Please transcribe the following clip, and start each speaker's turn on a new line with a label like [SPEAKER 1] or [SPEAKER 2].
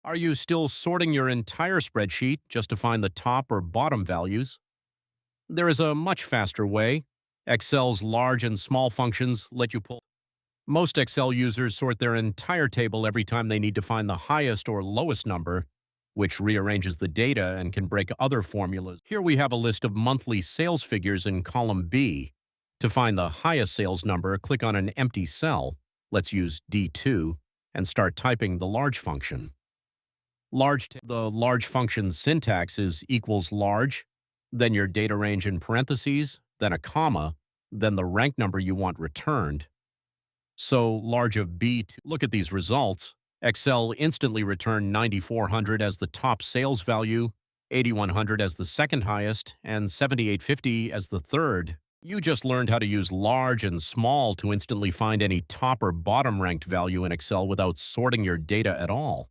[SPEAKER 1] Are you still sorting your entire spreadsheet just to find the top or bottom values? There is a much faster way. Excel's large and small functions let you pull. Most Excel users sort their entire table every time they need to find the highest or lowest number, which rearranges the data and can break other formulas. Here we have a list of monthly sales figures in column B. To find the highest sales number, click on an empty cell. Let's use D2 and start typing the large function. The large function's syntax is equals large, then your data range in parentheses, then a comma, then the rank number you want returned. So large of B2. Look at these results. Excel instantly returned 9,400 as the top sales value, 8,100 as the second highest, and 7,850 as the third. You just learned how to use large and small to instantly find any top or bottom ranked value in Excel without sorting your data at all.